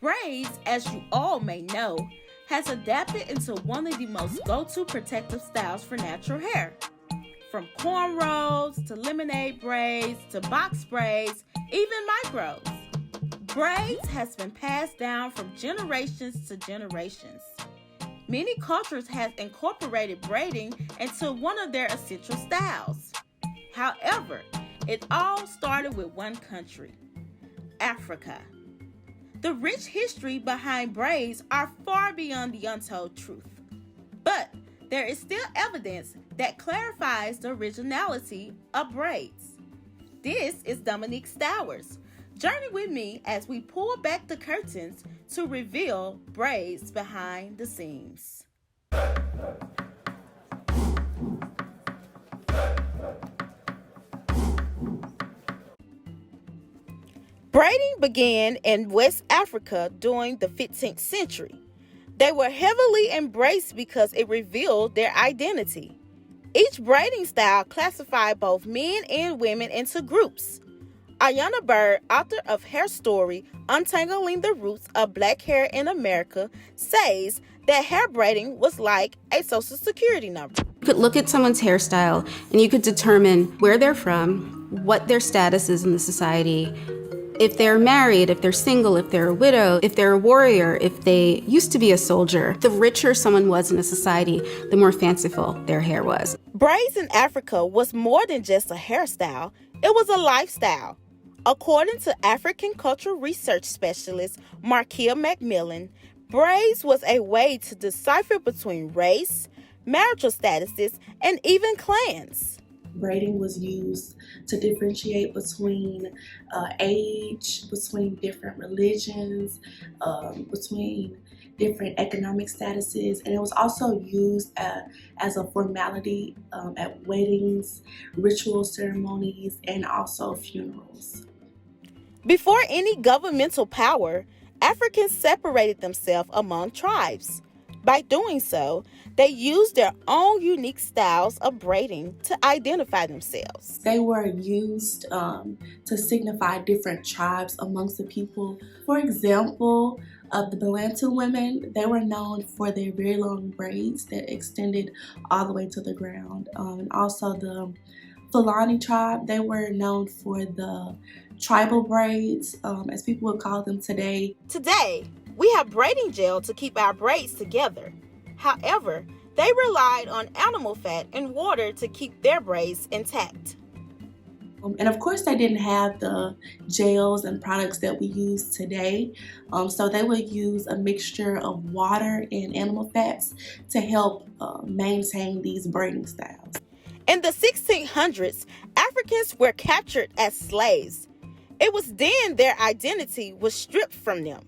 Braids, as you all may know, has adapted into one of the most go-to protective styles for natural hair. From cornrows to lemonade braids to box braids, even micros. Braids has been passed down from generations to generations. Many cultures have incorporated braiding into one of their essential styles. However, it all started with one country, Africa. The rich history behind braids are far beyond the untold truth. But there is still evidence that clarifies the originality of braids. This is Dominique Stowers. Journey with me as we pull back the curtains to reveal braids behind the scenes. Braiding began in West Africa during the 15th century. They were heavily embraced because it revealed their identity. Each braiding style classified both men and women into groups. Ayana Bird, author of Hair Story, Untangling the Roots of Black Hair in America, says that hair braiding was like a social security number. You could look at someone's hairstyle and you could determine where they're from, what their status is in the society, if they're married, if they're single, if they're a widow, if they're a warrior, if they used to be a soldier. The richer someone was in a society, the more fanciful their hair was. Braids in Africa was more than just a hairstyle, it was a lifestyle. According to African cultural research specialist Markia McMillan, braids was a way to decipher between race, marital statuses, and even clans. Braiding was used to differentiate between age, between different religions, between different economic statuses, and it was also used as a formality at weddings, ritual ceremonies, and also funerals. Before any governmental power, Africans separated themselves among tribes. By doing so, they used their own unique styles of braiding to identify themselves. They were used to signify different tribes amongst the people. For example, the Bantu women, they were known for their very long braids that extended all the way to the ground. And also the Fulani tribe, they were known for the tribal braids, as people would call them today. Today, we have braiding gel to keep our braids together. However, they relied on animal fat and water to keep their braids intact. And of course, they didn't have the gels and products that we use today. So they would use a mixture of water and animal fats to help maintain these braiding styles. In the 1600s, Africans were captured as slaves. It was then their identity was stripped from them.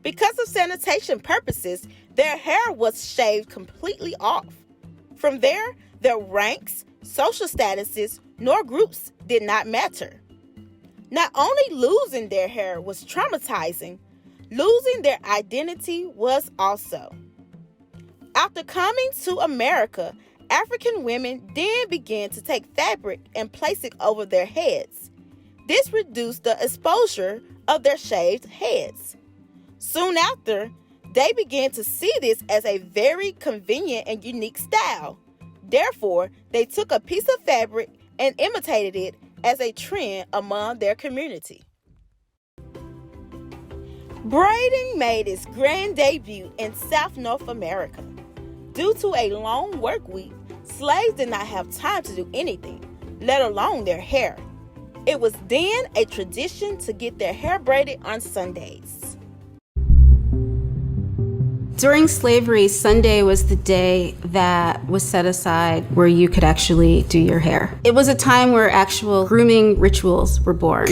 Because of sanitation purposes, their hair was shaved completely off. From there, their ranks, social statuses, nor groups did not matter. Not only losing their hair was traumatizing, losing their identity was also. After coming to America, African women then began to take fabric and place it over their heads. This reduced the exposure of their shaved heads. Soon after, they began to see this as a very convenient and unique style. Therefore, they took a piece of fabric and imitated it as a trend among their community. Braiding made its grand debut in South North America. Due to a long work week, slaves did not have time to do anything, let alone their hair. It was then a tradition to get their hair braided on Sundays. During slavery, Sunday was the day that was set aside where you could actually do your hair. It was a time where actual grooming rituals were born,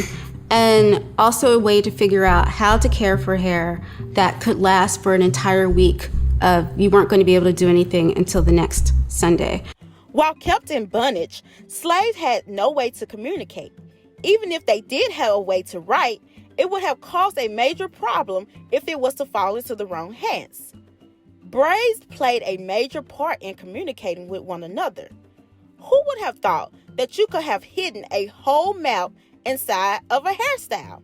and also a way to figure out how to care for hair that could last for an entire week of you weren't going to be able to do anything until the next Sunday. While kept in bondage, slaves had no way to communicate. Even if they did have a way to write, it would have caused a major problem if it was to fall into the wrong hands. Braids played a major part in communicating with one another. Who would have thought that you could have hidden a whole map inside of a hairstyle?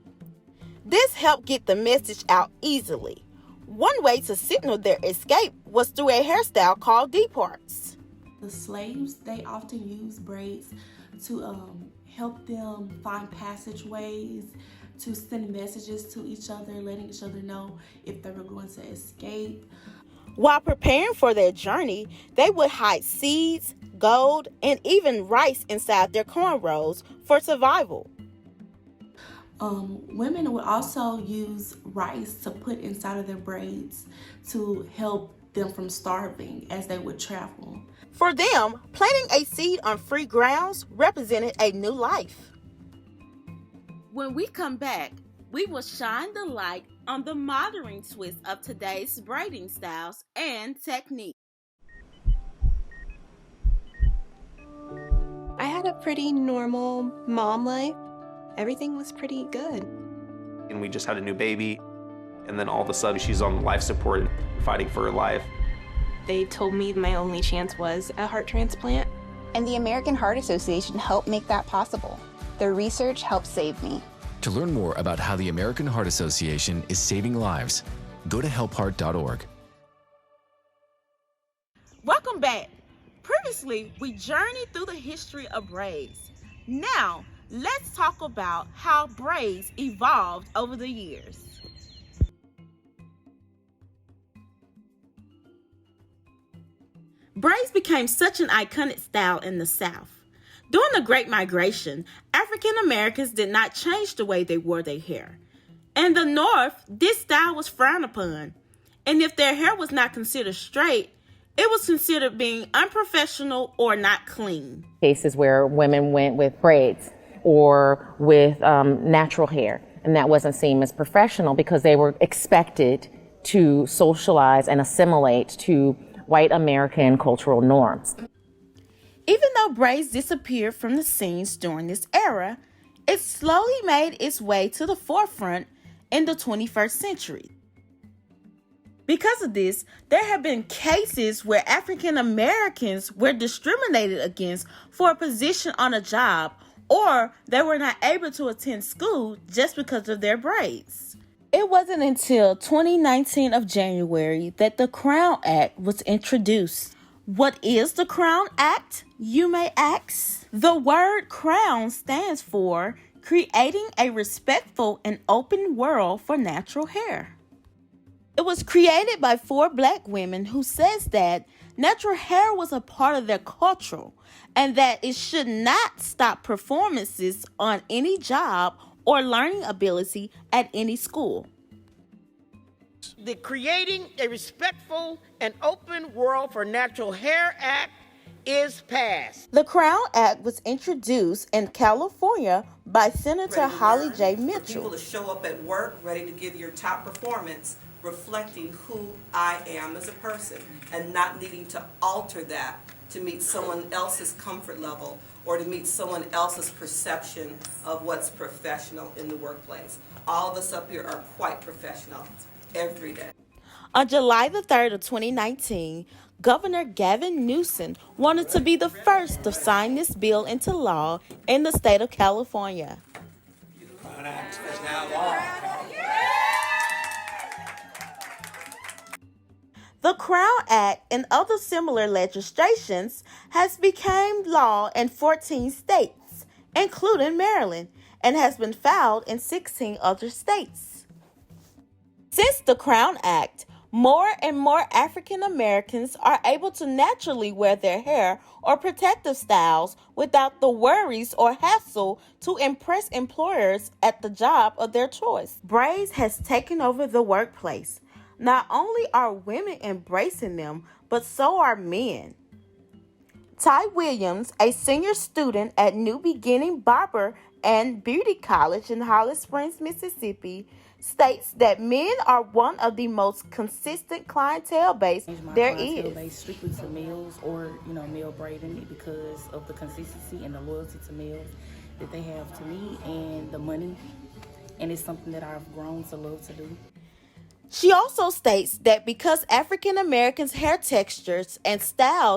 This helped get the message out easily. One way to signal their escape was through a hairstyle called departs. The slaves, they often used braids to help them find passageways, to send messages to each other, letting each other know if they were going to escape. While preparing for their journey, they would hide seeds, gold, and even rice inside their cornrows for survival. Women would also use rice to put inside of their braids to help them from starving as they would travel. For them, planting a seed on free grounds represented a new life. When we come back, we will shine the light on the modern twist of today's braiding styles and techniques. I had a pretty normal mom life. Everything was pretty good. And we just had a new baby, and then all of a sudden she's on life support and fighting for her life. They told me my only chance was a heart transplant. And the American Heart Association helped make that possible. Their research helped save me. To learn more about how the American Heart Association is saving lives, go to helpheart.org. Welcome back. Previously, we journeyed through the history of braids. Now, let's talk about how braids evolved over the years. Braids became such an iconic style in the South. During the Great Migration, African Americans did not change the way they wore their hair. In the North, this style was frowned upon, and if their hair was not considered straight, it was considered being unprofessional or not clean. Cases where women went with braids or with natural hair, and that wasn't seen as professional because they were expected to socialize and assimilate to white American cultural norms. Even though braids disappeared from the scenes during this era, it slowly made its way to the forefront in the 21st century. Because of this, there have been cases where African Americans were discriminated against for a position on a job, or they were not able to attend school just because of their braids. It wasn't until 2019 of January that the Crown Act was introduced. What is the Crown Act, you may ask? The word crown stands for creating a respectful and open world for natural hair. It was created by 4 Black women who says that natural hair was a part of their culture and that it should not stop performances on any job or learning ability at any school. The Creating a Respectful and Open World for Natural Hair Act is passed. The Crown Act was introduced in California by Senator Holly J. Mitchell. For people to show up at work ready to give your top performance, reflecting who I am as a person and not needing to alter that to meet someone else's comfort level or to meet someone else's perception of what's professional in the workplace. All of us up here are quite professional every day. On July the 3rd of 2019, Governor Gavin Newsom wanted to be the first to sign this bill into law in the state of California. Crown Act is now law. The Crown Act and other similar legislations has become law in 14 states, including Maryland, and has been filed in 16 other states. Since the Crown Act, more and more African Americans are able to naturally wear their hair or protective styles without the worries or hassle to impress employers at the job of their choice. Braids has taken over the workplace. Not only are women embracing them, but so are men. Ty Williams, a senior student at New Beginning Barber and Beauty College in Holly Springs, Mississippi, states that men are one of the most consistent clientele base there is. Base strictly to males or, male braiding because of the consistency and the loyalty to males that they have to me and the money. And it's something that I've grown to love to do. She also states that because African Americans' hair textures and styles